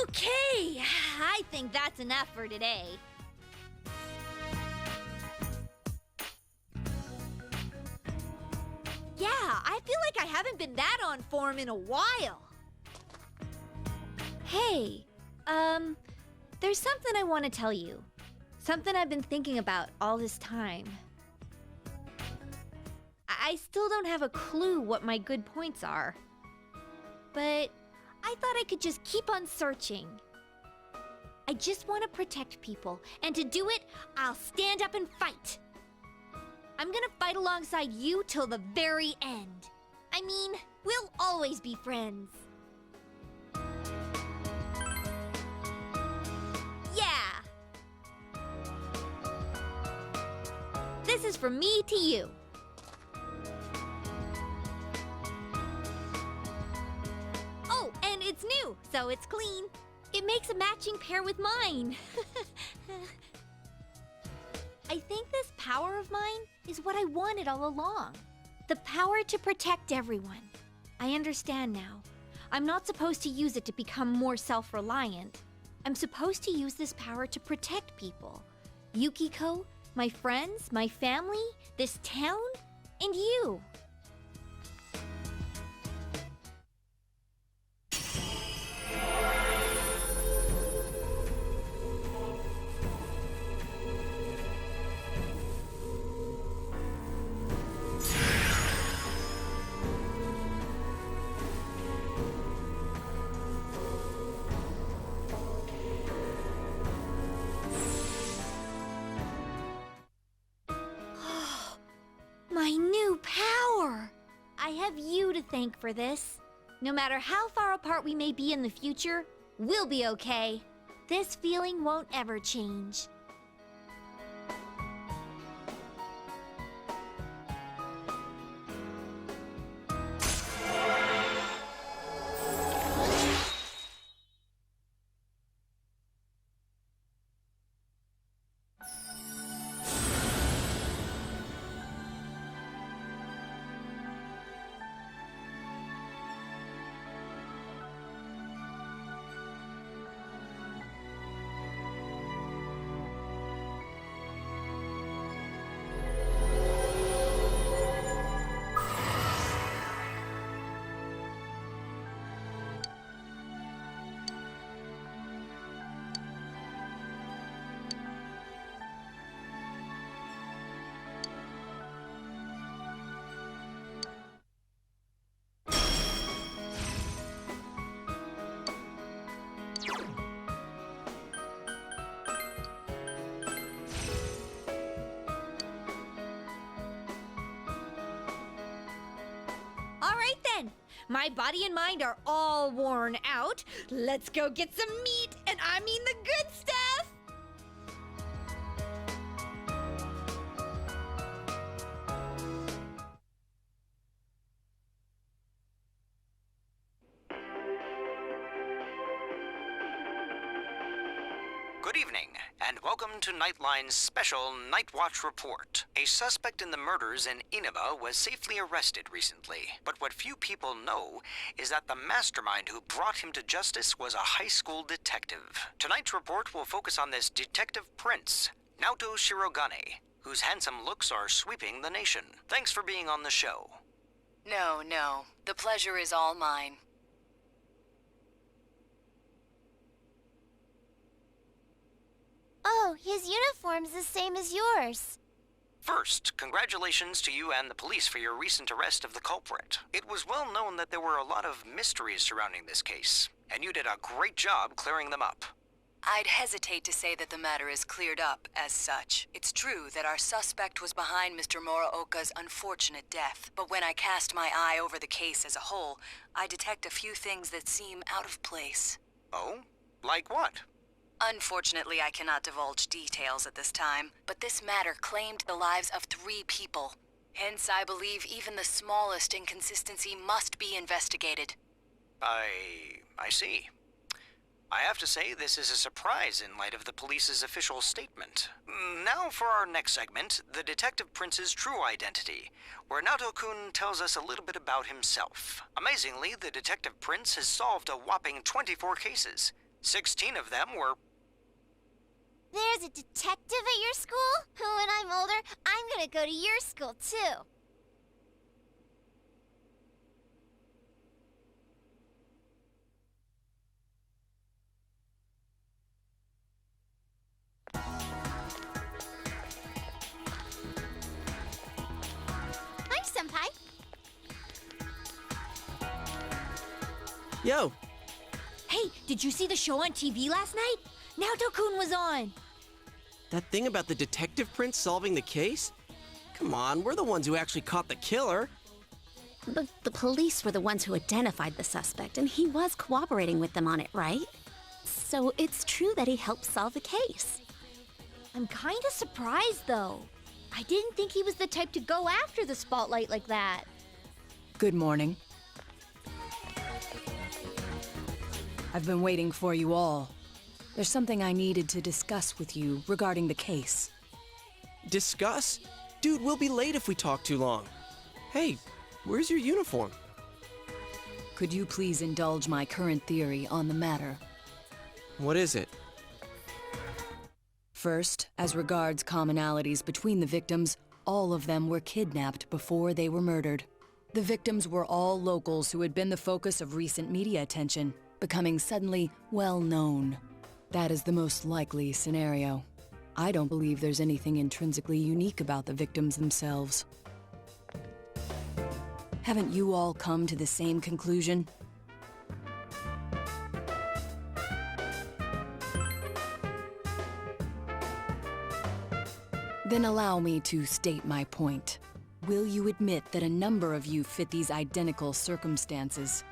Okay, I think that's enough for today. Yeah, I feel like I haven't been that on form in a while. Hey, there's something I want to tell you. Something I've been thinking about all this time. I still don't have a clue what my good points are. But I thought I could just keep on searching. I just want to protect people, and to do it, I'll stand up and fight. I'm gonna fight alongside you till the very end. I mean, we'll always be friends. Yeah! This is from me to you. Oh, and it's new, so it's clean. It makes a matching pair with mine. I think this power of mine is what I wanted all along. The power to protect everyone. I understand now. I'm not supposed to use it to become more self-reliant. I'm supposed to use this power to protect people. Yukiko, my friends, my family, this town, and you. My new power! I have you to thank for this. No matter how far apart we may be in the future, we'll be okay. This feeling won't ever change. Alright then, my body and mind are all worn out. Let's go get some meat, and I mean the good stuff! Good evening, and welcome to Nightline's special Night Watch report. A suspect in the murders in Inaba was safely arrested recently, but what few people know is that the mastermind who brought him to justice was a high school detective. Tonight's report will focus on this detective prince, Naoto Shirogane, whose handsome looks are sweeping the nation. Thanks for being on the show. No, the pleasure is all mine. Oh, his uniform's the same as yours. First, congratulations to you and the police for your recent arrest of the culprit. It was well known that there were a lot of mysteries surrounding this case, and you did a great job clearing them up. I'd hesitate to say that the matter is cleared up as such. It's true that our suspect was behind Mr. Muraoka's unfortunate death, but when I cast my eye over the case as a whole, I detect a few things that seem out of place. Oh? Like what? Unfortunately, I cannot divulge details at this time, but this matter claimed the lives of 3 people. Hence, I believe even the smallest inconsistency must be investigated. I see. I have to say this is a surprise in light of the police's official statement. Now for our next segment, the Detective Prince's true identity, where Naoto-kun tells us a little bit about himself. Amazingly, the Detective Prince has solved a whopping 24 cases. 16 of them were... There's a detective at your school? When I'm older, I'm gonna go to your school, too. Hi, Senpai. Yo, Hey, did you see the show on TV last night? Naoto-kun was on. that thing about the detective prince solving the case? Come on, we're the ones who actually caught the killer. But the police were the ones who identified the suspect, and he was cooperating with them on it, right? So it's true that he helped solve the case. I'm kinda surprised, though. I didn't think he was the type to go after the spotlight like that. Good morning. I've been waiting for you all. There's something I needed to discuss with you regarding the case. Discuss? Dude, we'll be late if we talk too long. Hey, where's your uniform? Could you please indulge my current theory on the matter? What is it? First, as regards commonalities between the victims, all of them were kidnapped before they were murdered. The victims were all locals who had been the focus of recent media attention, becoming suddenly well-known. That is the most likely scenario. I don't believe there's anything intrinsically unique about the victims themselves. Haven't you all come to the same conclusion? Then allow me to state my point. Will you admit that a number of you fit these identical circumstances?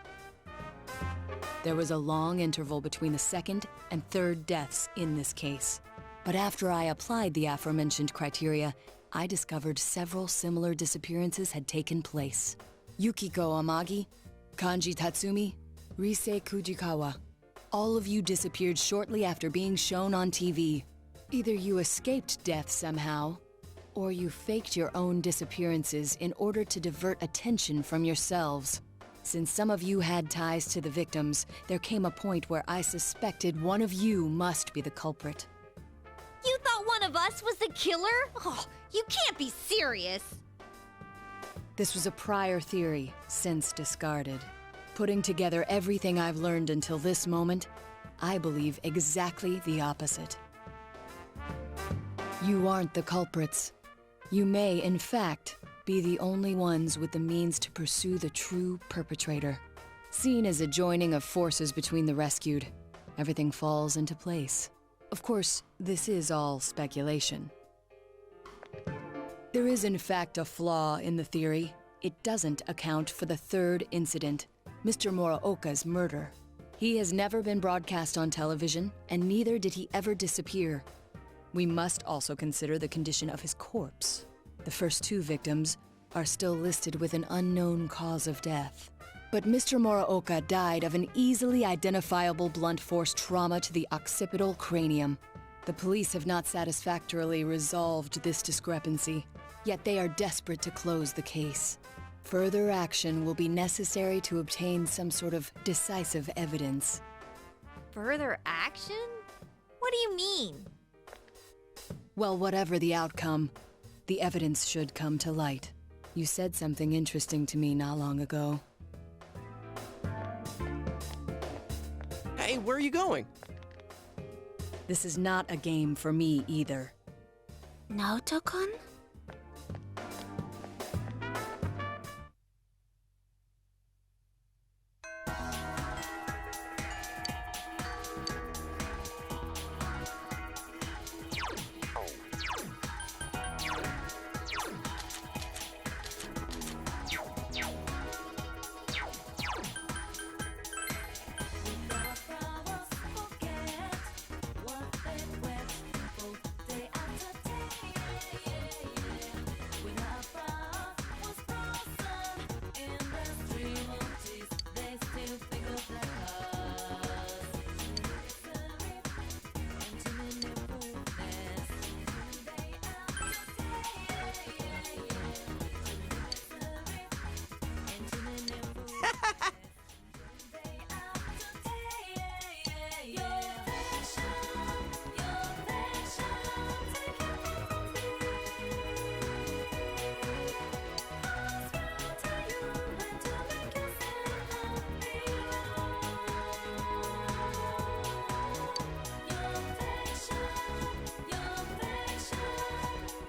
There was a long interval between the second and third deaths in this case. But after I applied the aforementioned criteria, I discovered several similar disappearances had taken place. Yukiko Amagi, Kanji Tatsumi, Rise Kujikawa. All of you disappeared shortly after being shown on TV. Either you escaped death somehow, or you faked your own disappearances in order to divert attention from yourselves. Since some of you had ties to the victims, there came a point where I suspected one of you must be the culprit. You thought one of us was the killer? Oh, you can't be serious. This was a prior theory, since discarded. Putting together everything I've learned until this moment, I believe exactly the opposite. You aren't the culprits. You may, in fact, be the only ones with the means to pursue the true perpetrator. Seen as a joining of forces between the rescued, everything falls into place. Of course, this is all speculation. There is in fact a flaw in the theory. It doesn't account for the third incident, Mr. Muraoka's murder. He has never been broadcast on television, and neither did he ever disappear. We must also consider the condition of his corpse. The first two victims are still listed with an unknown cause of death. But Mr. Muraoka died of an easily identifiable blunt force trauma to the occipital cranium. The police have not satisfactorily resolved this discrepancy, yet they are desperate to close the case. Further action will be necessary to obtain some sort of decisive evidence. Further action? What do you mean? Well, whatever the outcome, the evidence should come to light. You said something interesting to me not long ago. Hey, where are you going? This is not a game for me either. Naoto-kun?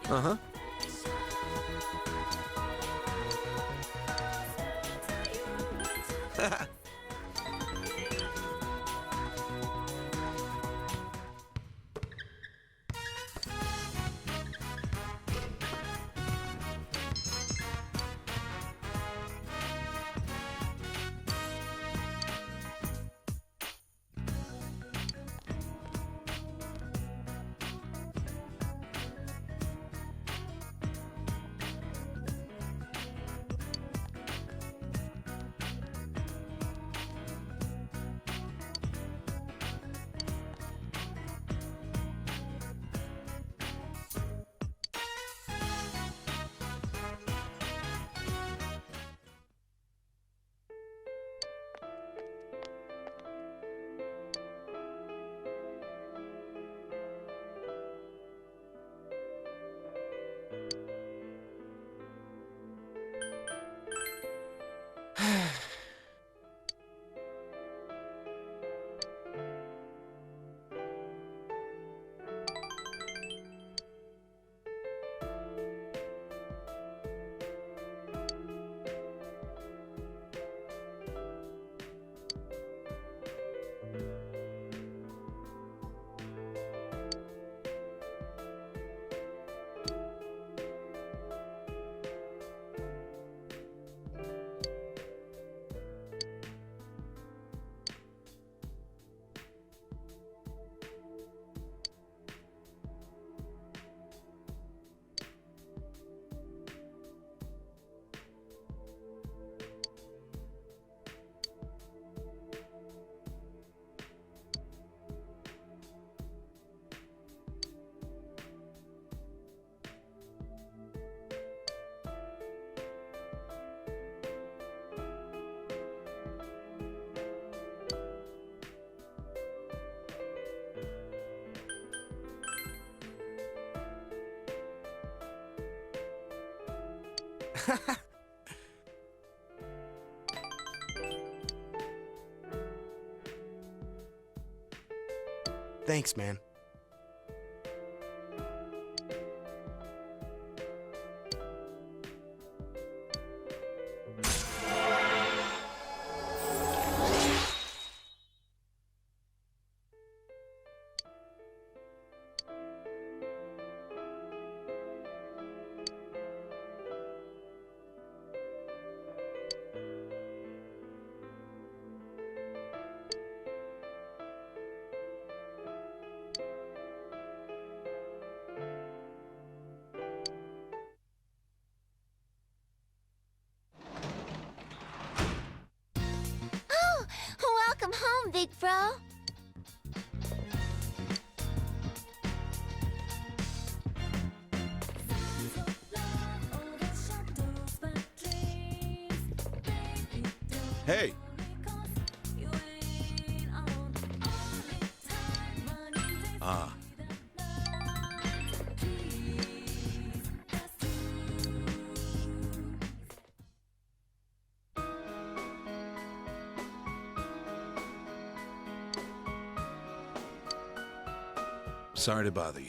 Uh-huh. Thanks, man. Oh, welcome home, big bro. Hey! Ah. Sorry to bother you.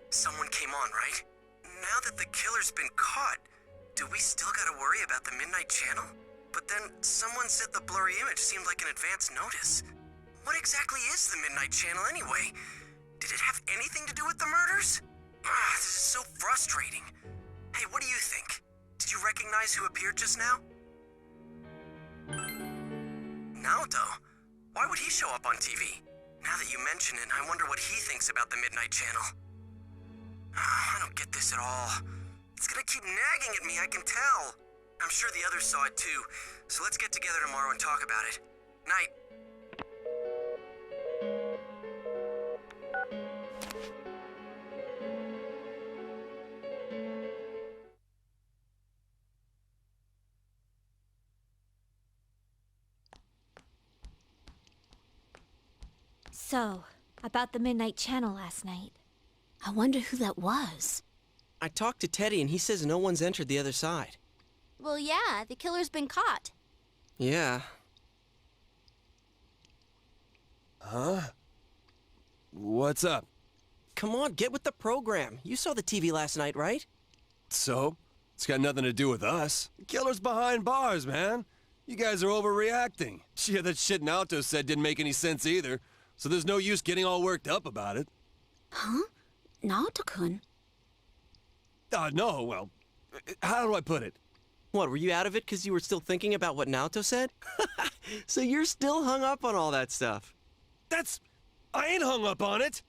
Someone came on, right? Now that the killer's been caught, do we still gotta worry about the Midnight Channel? But then someone said the blurry image seemed like an advance notice. What exactly is the Midnight Channel anyway? Did it have anything to do with the murders? This is so frustrating. Hey, what do you think? Did you recognize who appeared just now? Naoto? Why would he show up on TV? Now that you mention it, I wonder what he thinks about the Midnight Channel. I don't get this at all. It's gonna keep nagging at me, I can tell. I'm sure the others saw it too, so let's get together tomorrow and talk about it. Night. So, about the Midnight Channel last night. I wonder who that was. I talked to Teddy and he says no one's entered the other side. Well, yeah, the killer's been caught. Yeah. Huh? What's up? Come on, get with the program. You saw the TV last night, right? So? It's got nothing to do with us. The killer's behind bars, man. You guys are overreacting. Yeah, that shit Naoto said didn't make any sense either, so there's no use getting all worked up about it. Huh? Naoto-kun? No, well, how do I put it? What, were you out of it because you were still thinking about what Naoto said? So you're still hung up on all that stuff. I ain't hung up on it.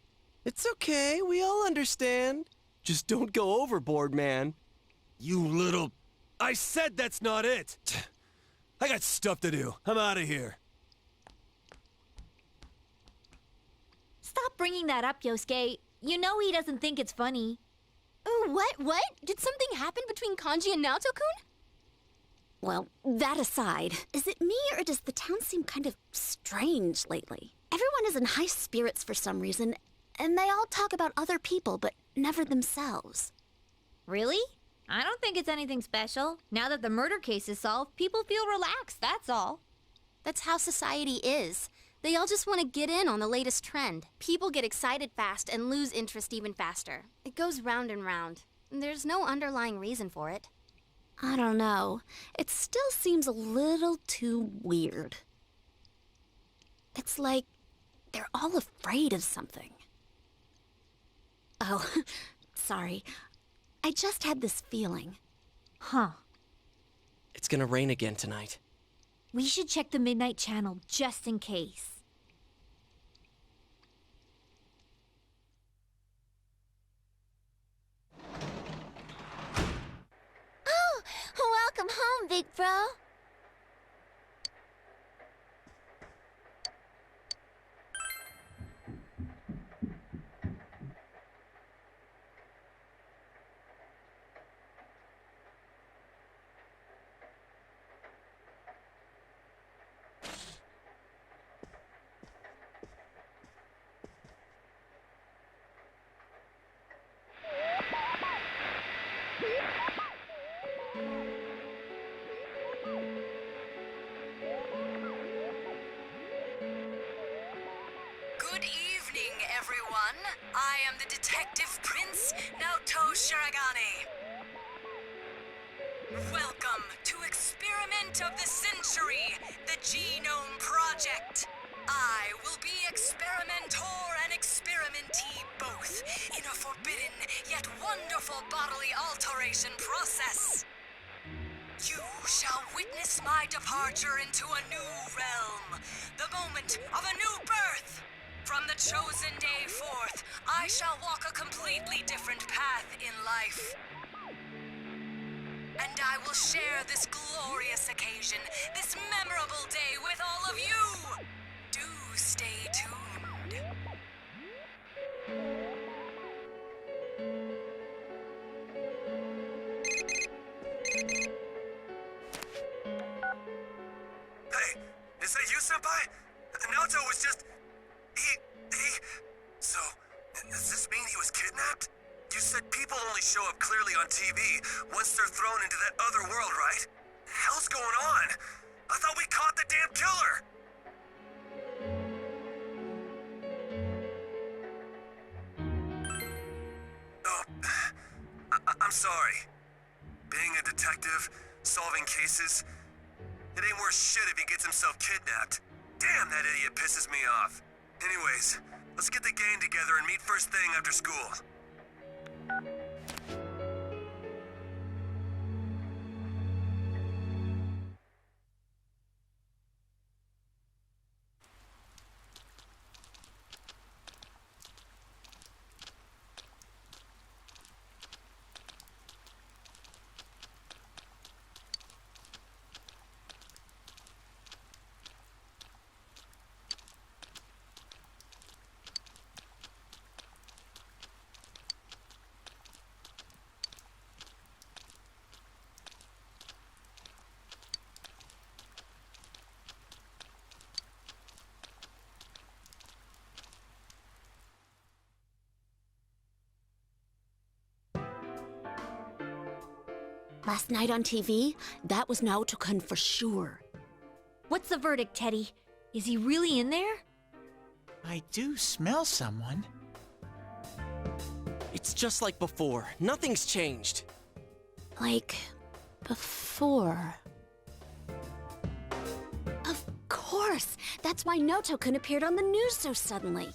It's okay, we all understand. Just don't go overboard, man. You little... I said that's not it. I got stuff to do. I'm out of here. Stop bringing that up, Yosuke. You know he doesn't think it's funny. Ooh, what? Did something happen between Kanji and Naoto-kun? Well, that aside, is it me or does the town seem kind of strange lately? Everyone is in high spirits for some reason, and they all talk about other people, but never themselves. Really? I don't think it's anything special. Now that the murder case is solved, people feel relaxed, that's all. That's how society is. They all just want to get in on the latest trend. People get excited fast and lose interest even faster. It goes round and round. There's no underlying reason for it. I don't know. It still seems a little too weird. It's like they're all afraid of something. Oh, sorry. I just had this feeling. Huh. It's gonna rain again tonight. We should check the Midnight Channel just in case. Oh, welcome home, big bro. Good evening, everyone. I am the Detective Prince, Naoto Shiragane. Welcome to Experiment of the Century, the Genome Project. I will be experimenter and experimentee both in a forbidden yet wonderful bodily alteration process. You shall witness my departure into a new realm, the moment of a new birth. From the chosen day forth, I shall walk a completely different path in life. And I will share this glorious occasion, this memorable day with all of you. Do stay tuned. Hey, is that you, Senpai? Naoto was just... So, does this mean he was kidnapped? You said people only show up clearly on TV once they're thrown into that other world, right? The hell's going on? I thought we caught the damn killer! I'm sorry. Being a detective, solving cases, it ain't worth shit if he gets himself kidnapped. Damn, that idiot pisses me off. Anyways, let's get the gang together and meet first thing after school. Last night on TV, that was Naoto-kun for sure. What's the verdict, Teddy? Is he really in there? I do smell someone. It's just like before. Nothing's changed. Like, before. Of course! That's why Naoto-kun appeared on the news so suddenly.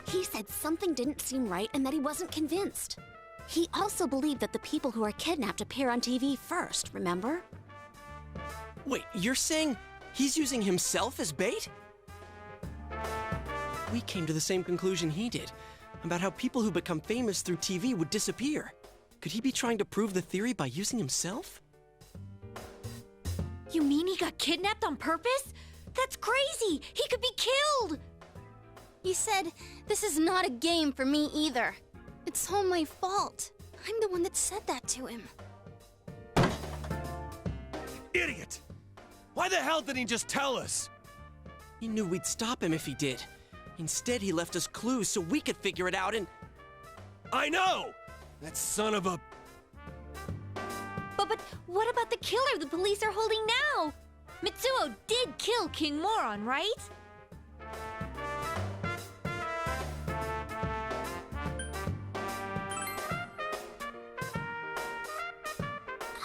He said something didn't seem right and that he wasn't convinced. He also believed that the people who are kidnapped appear on TV first, remember? Wait, you're saying he's using himself as bait? We came to the same conclusion he did, about how people who become famous through TV would disappear. Could he be trying to prove the theory by using himself? You mean he got kidnapped on purpose? That's crazy! He could be killed! He said, this is not a game for me either. It's all my fault. I'm the one that said that to him. Idiot! Why the hell didn't he just tell us? He knew we'd stop him if he did. Instead, he left us clues so we could figure it out and... I know! That son of a... But what about the killer the police are holding now? Mitsuo did kill King Moron, right?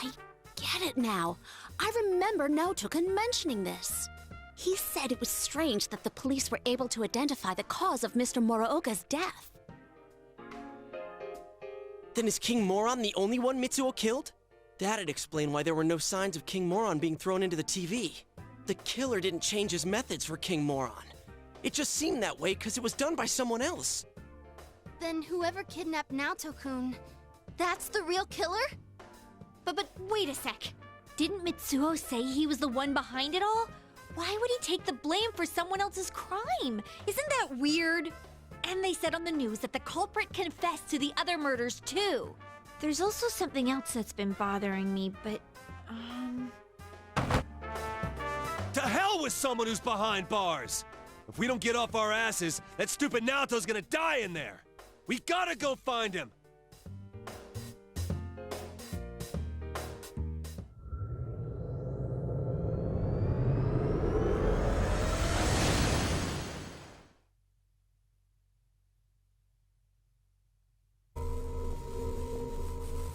I get it now. I remember Naoto-kun mentioning this. He said it was strange that the police were able to identify the cause of Mr. Muraoka's death. Then is King Moron the only one Mitsuo killed? That'd explain why there were no signs of King Moron being thrown into the TV. The killer didn't change his methods for King Moron. It just seemed that way because it was done by someone else. Then whoever kidnapped Naoto-kun, that's the real killer? But wait a sec. Didn't Mitsuo say he was the one behind it all? Why would he take the blame for someone else's crime? Isn't that weird? And they said on the news that the culprit confessed to the other murders too. There's also something else that's been bothering me, but, To hell with someone who's behind bars! If we don't get off our asses, that stupid Naoto's gonna die in there! We gotta go find him!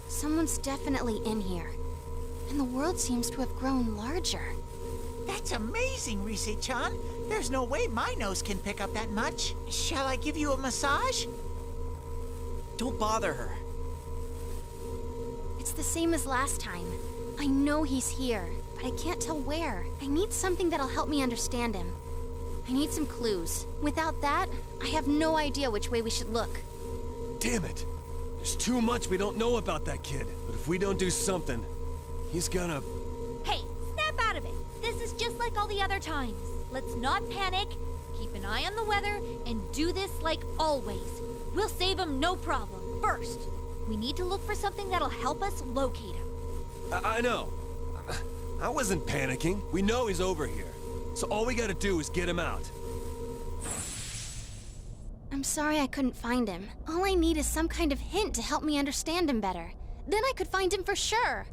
Someone's definitely in here. And the world seems to have grown larger. That's amazing, Rise-chan. There's no way my nose can pick up that much. Shall I give you a massage? Don't bother her. It's the same as last time. I know he's here, but I can't tell where. I need something that'll help me understand him. I need some clues. Without that, I have no idea which way we should look. Damn it! There's too much we don't know about that kid. But if we don't do something, he's gonna... hey, snap out of it. This is just like all the other times. Let's not panic, keep an eye on the weather, and do this like always. We'll save him no problem. First, we need to look for something that'll help us locate him. I know. I wasn't panicking. We know he's over here. So all we gotta do is get him out. I'm sorry I couldn't find him. All I need is some kind of hint to help me understand him better. Then I could find him for sure.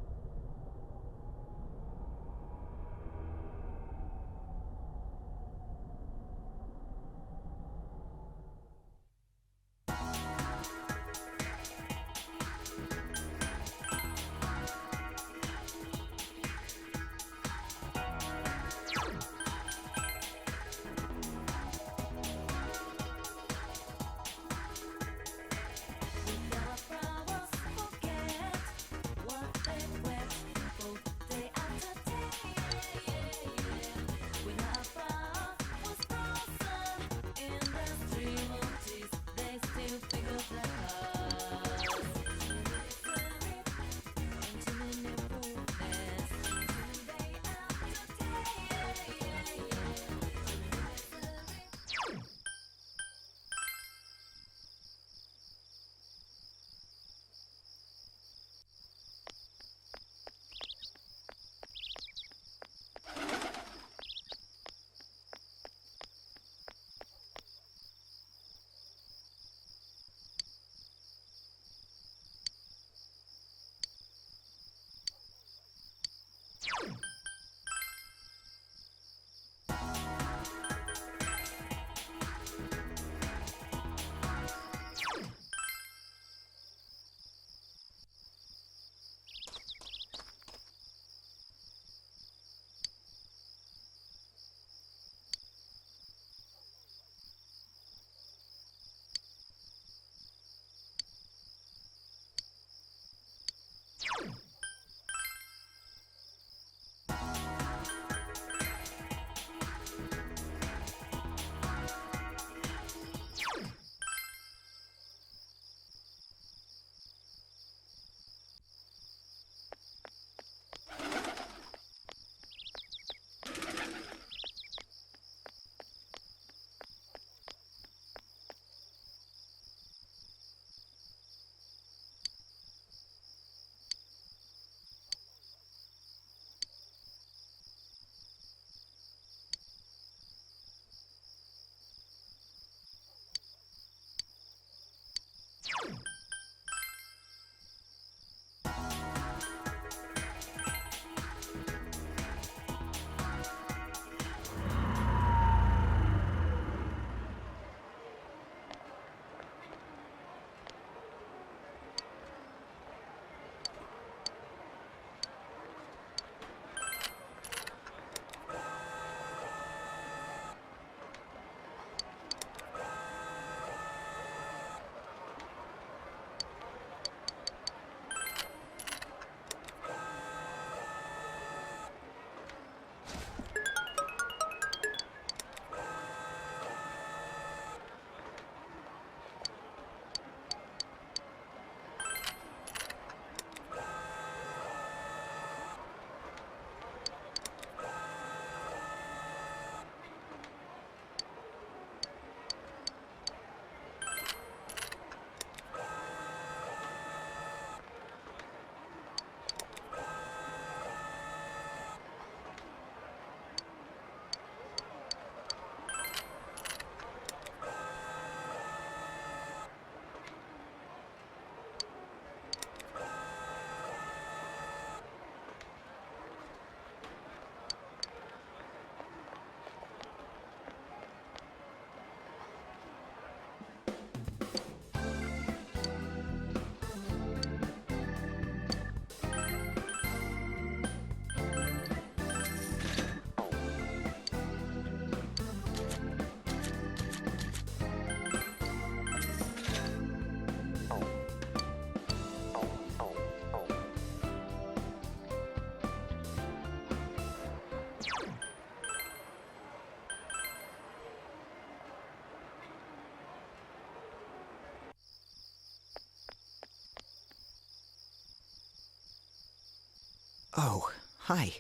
Oh, hi.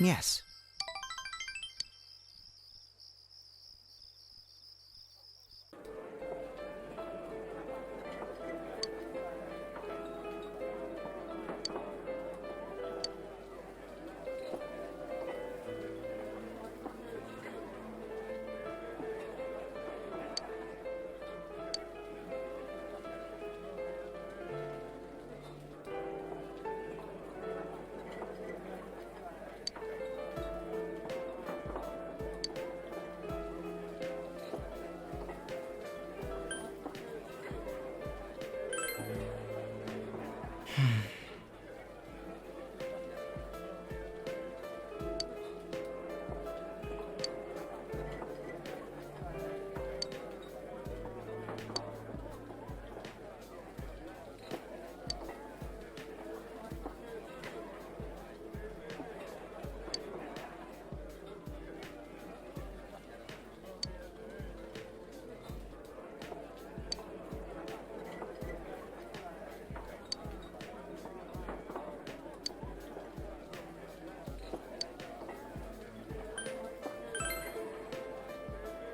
Yes.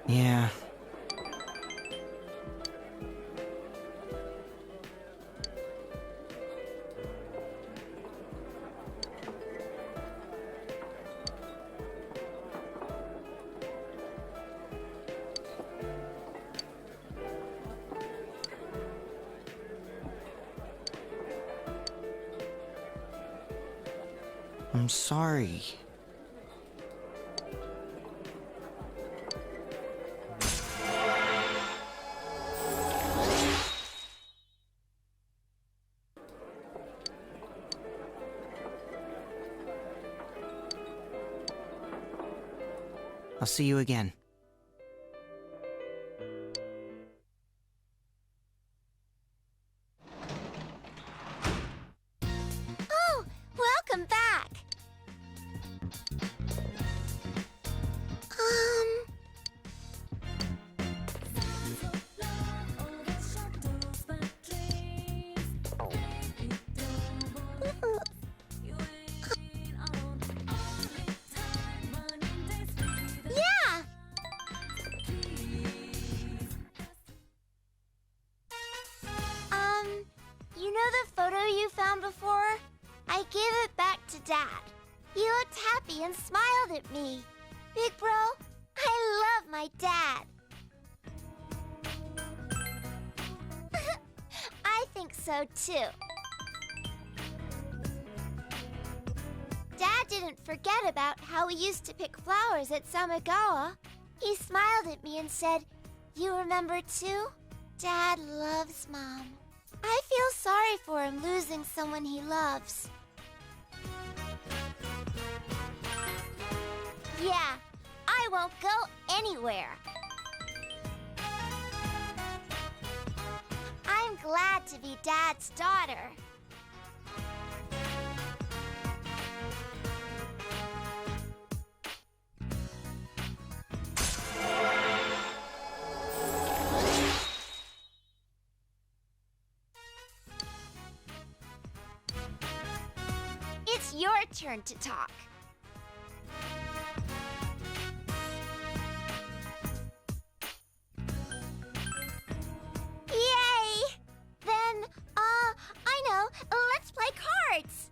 Yeah. I'm sorry. I'll see you again. Oh, welcome back. Yeah. You know the photo you found before? I gave it back to Dad. He looked happy and smiled at me. Big bro, I love my dad. I think so too. Dad didn't forget about how we used to pick flowers at Samagawa. He smiled at me and said, "You remember too?" Dad loves Mom. I feel sorry for him losing someone he loves. Yeah, I won't go anywhere. I'm glad to be Dad's daughter. It's your turn to talk. Yay! Then, I know. Let's play cards.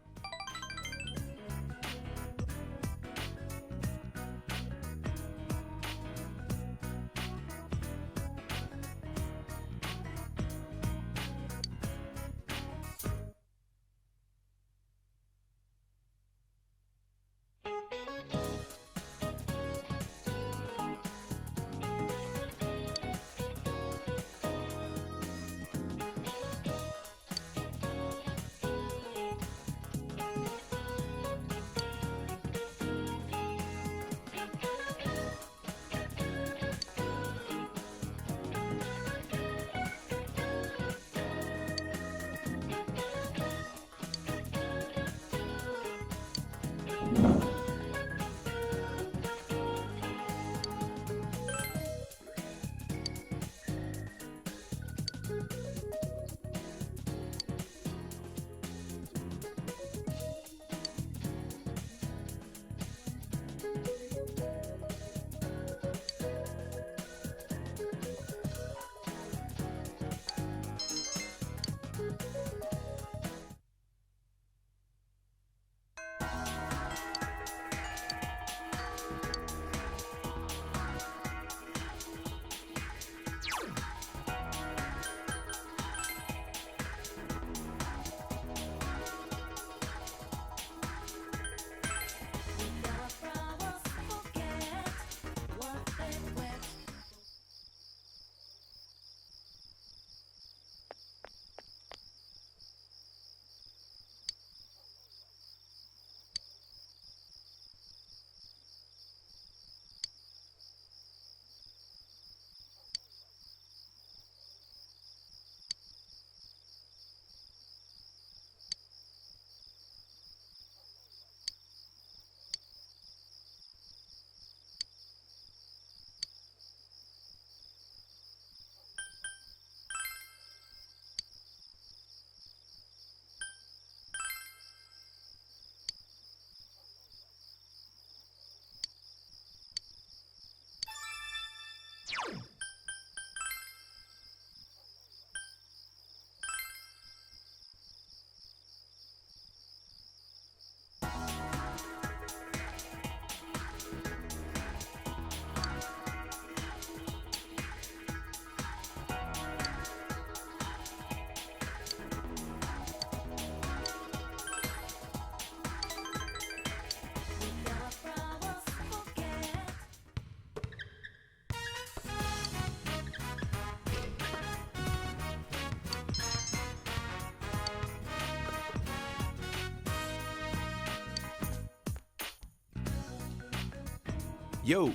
Yo.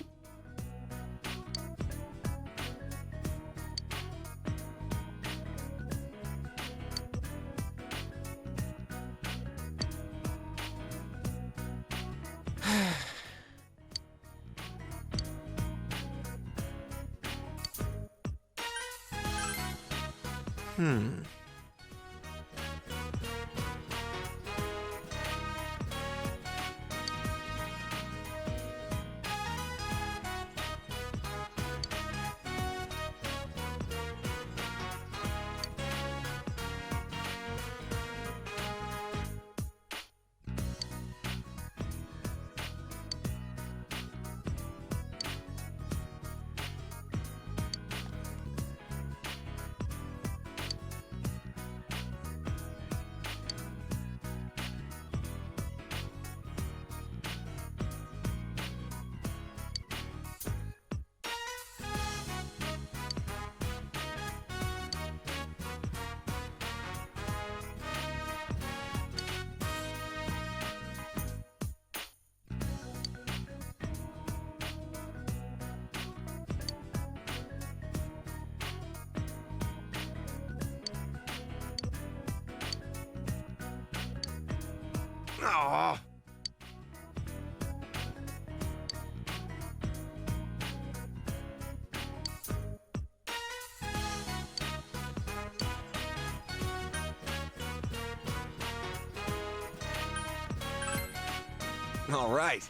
Aw. All right.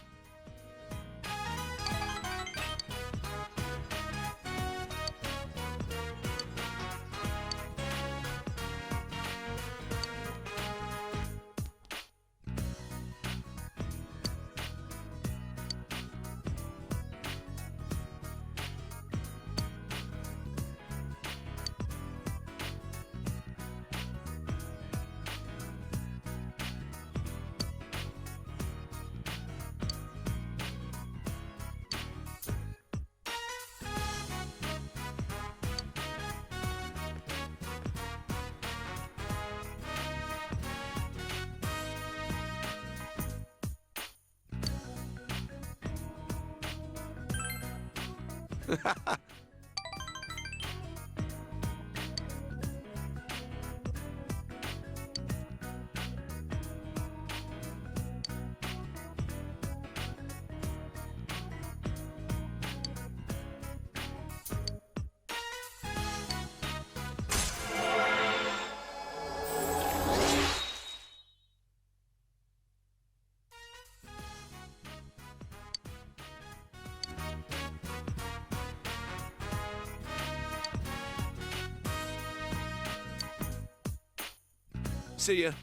See ya.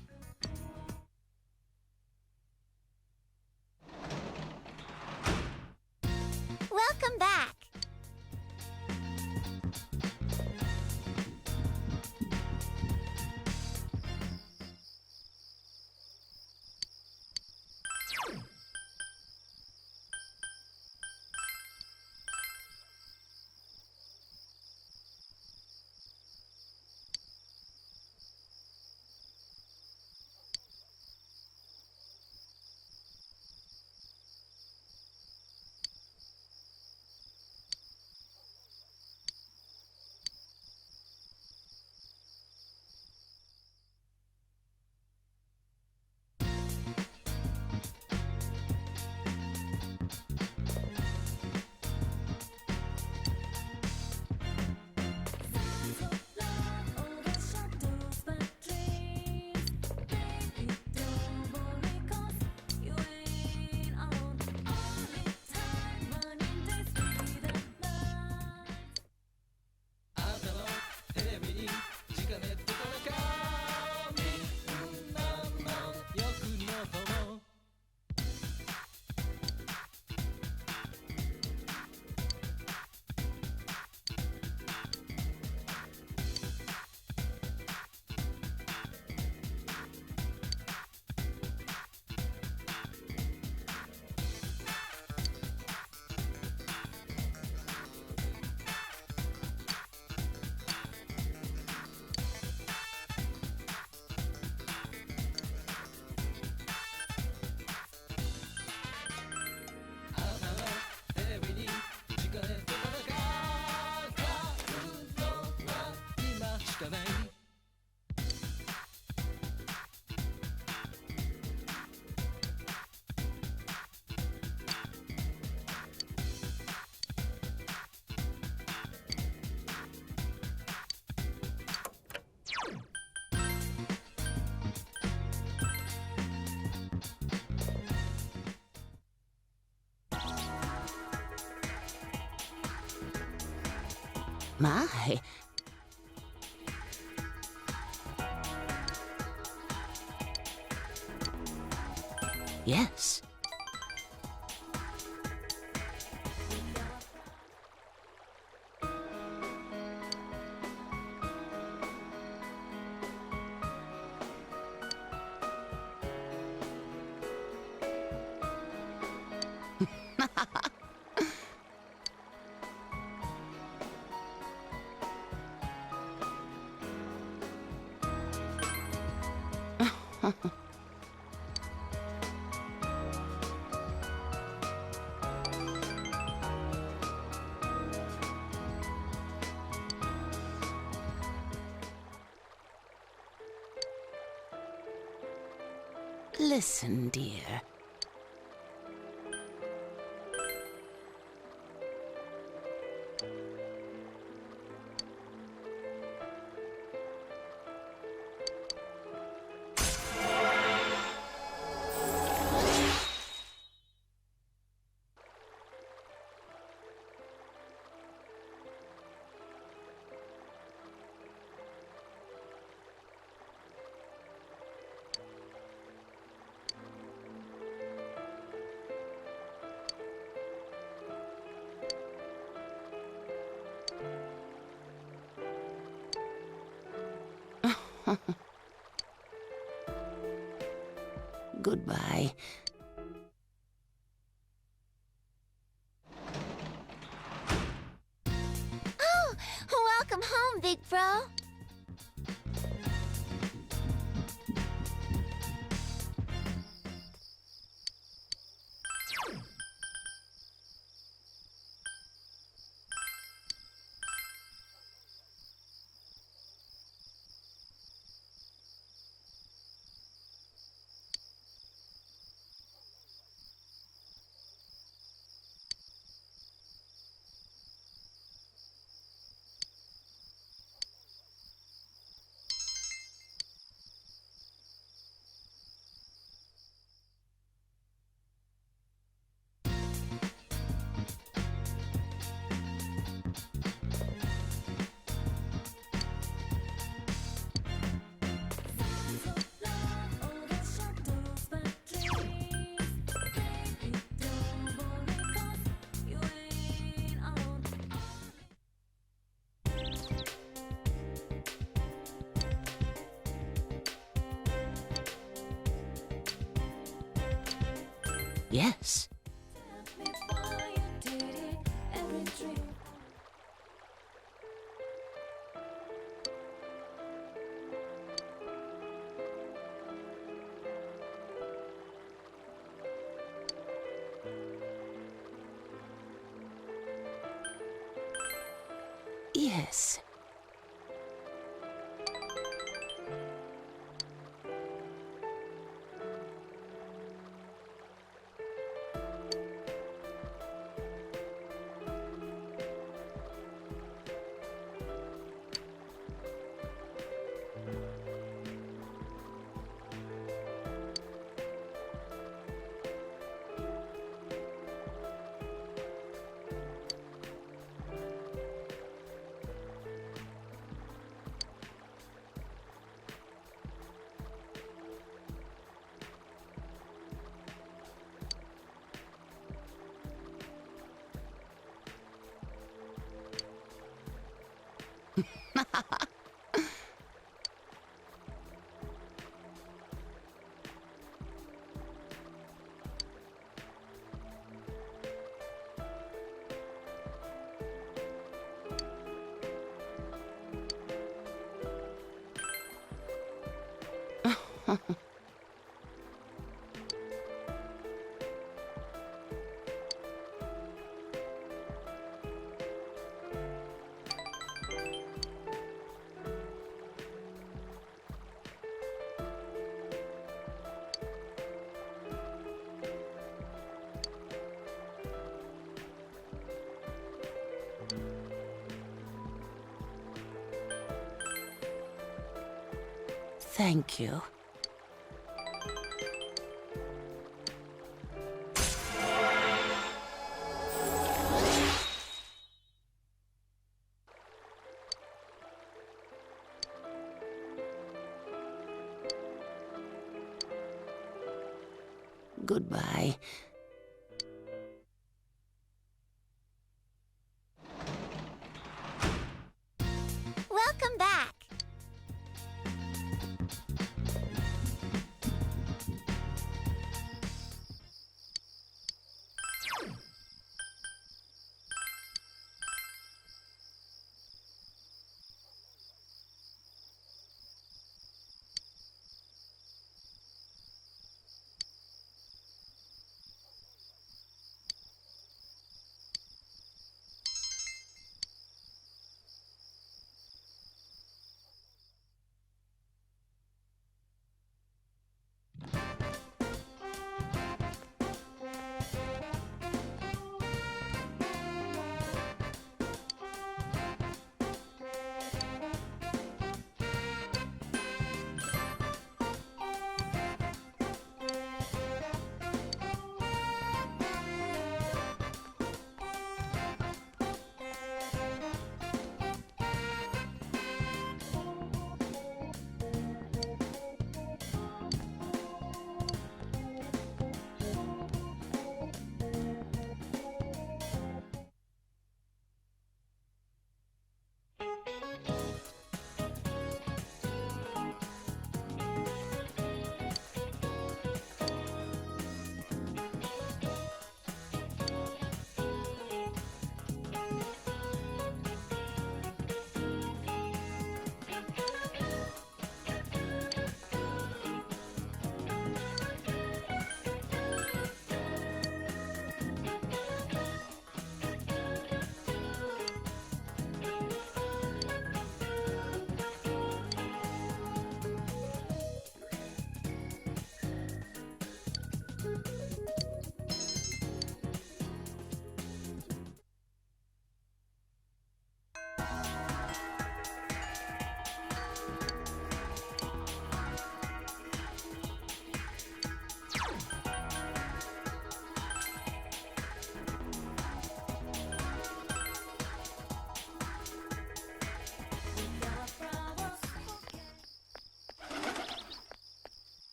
Welcome back. My. Yes. Listen, dear. Goodbye. Oh, welcome home, big bro. Yes. Yes. Thank you. goodbye. Welcome back.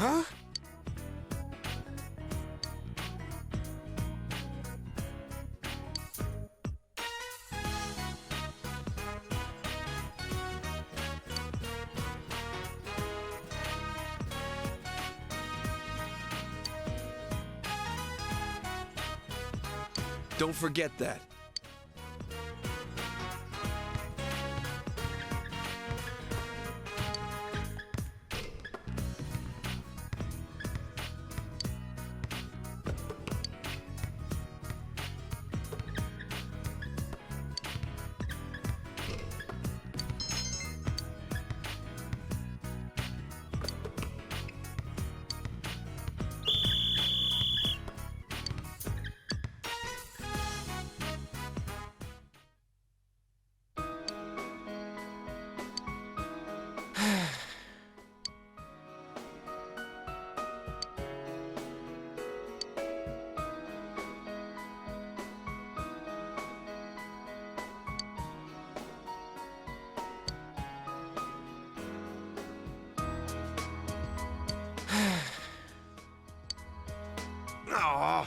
Huh? Don't forget that. Aw.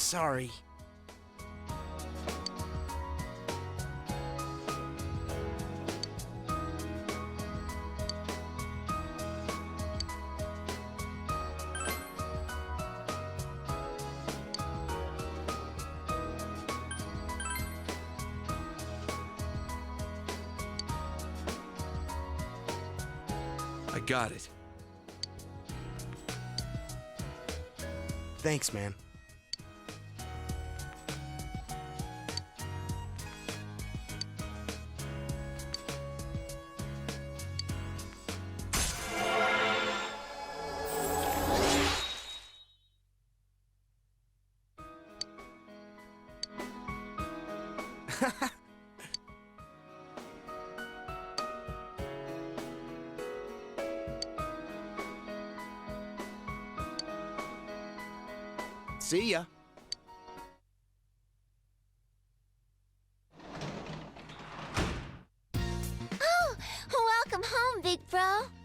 Sorry. I got it. Thanks, man. See ya. Oh, welcome home, big bro.